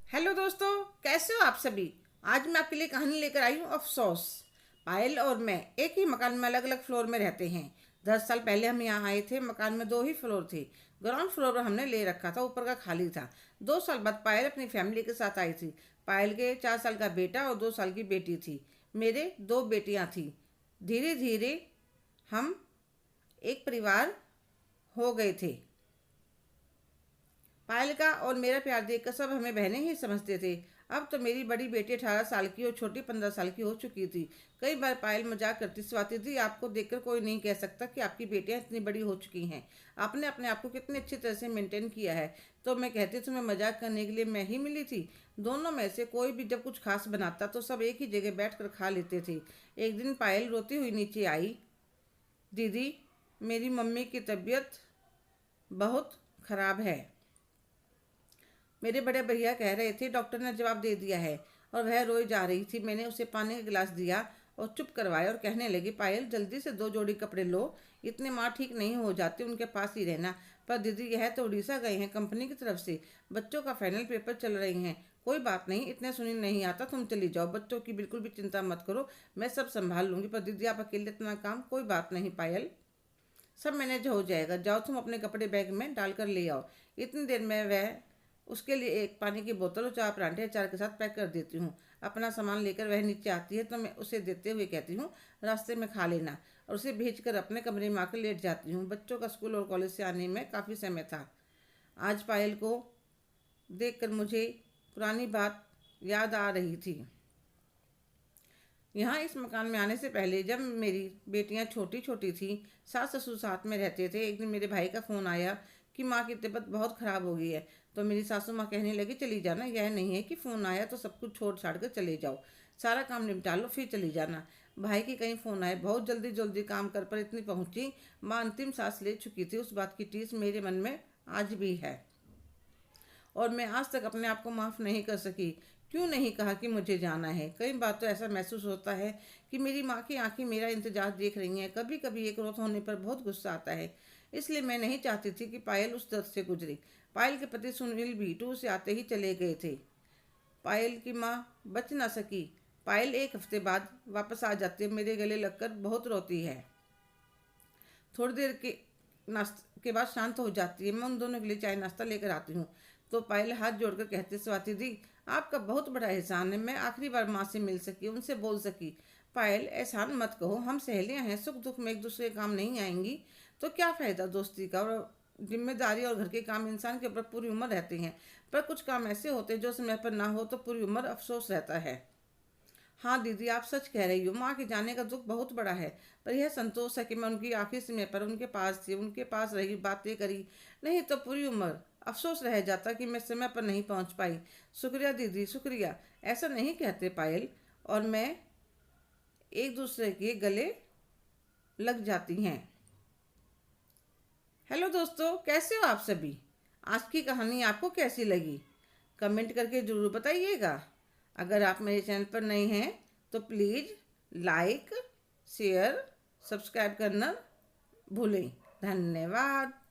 Hello दोस्तों, कैसे हो आप सभी। आज मैं आपके लिए कहानी लेकर आई हूँ अफसोस। पायल और मैं एक ही मकान में अलग अलग फ्लोर में रहते हैं। 10 साल पहले हम यहाँ आए थे। मकान में दो ही फ्लोर थे। ग्राउंड फ्लोर हमने ले रखा था, ऊपर का खाली था। 2 साल बाद पायल अपनी फैमिली के साथ आई थी। पायल के 4 साल का बेटा और 2 साल की बेटी थी। मेरे दो बेटियाँ थी। धीरे धीरे हम एक परिवार हो गए थे। पायल का और मेरा प्यार देखकर सब हमें बहनें ही समझते थे। अब तो मेरी बड़ी बेटी 18 साल की और छोटी 15 साल की हो चुकी थी। कई बार पायल मजाक करती, स्वाति दी आपको देखकर कोई नहीं कह सकता कि आपकी बेटियां इतनी बड़ी हो चुकी हैं। आपने अपने आप को कितनी अच्छी तरह से मेंटेन किया है। तो मैं कहती तुम्हें मजाक करने के लिए मैं ही मिली थी। दोनों में से कोई भी जब कुछ खास बनाता तो सब एक ही जगह बैठ कर खा लेते थे। एक दिन पायल रोती हुई नीचे आई। दीदी, मेरी मम्मी की तबीयत बहुत खराब है। मेरे बड़े भैया कह रहे थे, डॉक्टर ने जवाब दे दिया है। और वह रोई जा रही थी। मैंने उसे पानी का गिलास दिया और चुप करवाया और कहने लगी, पायल जल्दी से 2 जोड़ी कपड़े लो। इतने माँ ठीक नहीं हो जाती, उनके पास ही रहना। पर दीदी, यह तो उड़ीसा गए हैं कंपनी की तरफ से। बच्चों का फाइनल पेपर चल रही हैं। कोई बात नहीं, इतने सुनी नहीं आता, तुम चली जाओ। बच्चों की बिल्कुल भी चिंता मत करो, मैं सब संभाल लूंगी। पर दीदी, आप अकेले इतना काम, कोई बात नहीं पायल, सब मैनेज हो जाएगा। जाओ, तुम अपने कपड़े बैग में डालकर ले आओ। इतनी देर में वह उसके लिए एक पानी की बोतल और 4 पराठे अचार के साथ पैक कर देती हूँ। अपना सामान लेकर वह नीचे आती है तो मैं उसे देते हुए कहती हूँ, रास्ते में खा लेना। और उसे भेज कर अपने कमरे में आकर लेट जाती हूँ। बच्चों का स्कूल और कॉलेज से आने में काफ़ी समय था। आज पायल को देखकर मुझे पुरानी बात याद आ रही थी। यहाँ इस मकान में आने से पहले जब मेरी बेटियाँ छोटी छोटी थीं, सास ससुर साथ में रहते थे। एक दिन मेरे भाई का फ़ोन आया कि माँ की तबीयत बहुत ख़राब हो गई है। तो मेरी सासू माँ कहने लगी, चली जाना, यह नहीं है कि फ़ोन आया तो सब कुछ छोड़ छाड़ कर चले जाओ। सारा काम निपटा लो फिर चली जाना। भाई की कहीं फ़ोन आए, बहुत जल्दी जल्दी काम कर पर इतनी पहुँची। माँ अंतिम सांस ले चुकी थी। उस बात की टीस मेरे मन में आज भी है। और मैं आज तक अपने आप को माफ़ नहीं कर सकी। क्यों नहीं कहा कि मुझे जाना है। कई बार तो ऐसा महसूस होता है कि मेरी माँ की आंखें मेरा इंतजार देख रही हैं। कभी कभी एक रोत होने पर बहुत गुस्सा आता है। इसलिए मैं नहीं चाहती थी कि पायल उस दर्द से गुजरे। पायल के पति सुनील भी टूर से आते ही चले गए थे। पायल की माँ बच ना सकी। पायल 1 हफ्ते बाद वापस आ जाती है, मेरे गले लगकर बहुत रोती है। थोड़ी देर के नाश्ते के बाद शांत हो जाती है। मैं उन दोनों के लिए चाय नाश्ता लेकर आती हूँ। तो पायल हाथ जोड़कर कहती, स्वाति दी आपका बहुत बड़ा एहसान है। मैं आखिरी बार माँ से मिल सकी, उनसे बोल सकी। पायल, एहसान मत कहो, हम सहेलियाँ हैं, सुख दुख में एक दूसरे के काम नहीं आएंगी तो क्या फ़ायदा दोस्ती का। और जिम्मेदारी और घर के काम इंसान के ऊपर पूरी उम्र रहते हैं। पर कुछ काम ऐसे होते हैं जो समय पर ना हो तो पूरी उम्र अफसोस रहता है। हाँ दीदी, आप सच कह रही हो। माँ के जाने का दुख बहुत बड़ा है। पर यह संतोष है कि मैं उनकी आखिरी समय पर उनके पास थी, उनके पास रही, बातें करी। नहीं तो पूरी उम्र अफसोस रह जाता कि मैं समय पर नहीं पहुंच पाई। शुक्रिया दीदी, शुक्रिया। ऐसा नहीं कहते पायल और मैं एक दूसरे के गले लग जाती हैं। हेलो दोस्तों, कैसे हो आप सभी। आज की कहानी आपको कैसी लगी, कमेंट करके ज़रूर बताइएगा। अगर आप मेरे चैनल पर नए हैं तो प्लीज़ लाइक, शेयर, सब्सक्राइब करना भूलें। धन्यवाद।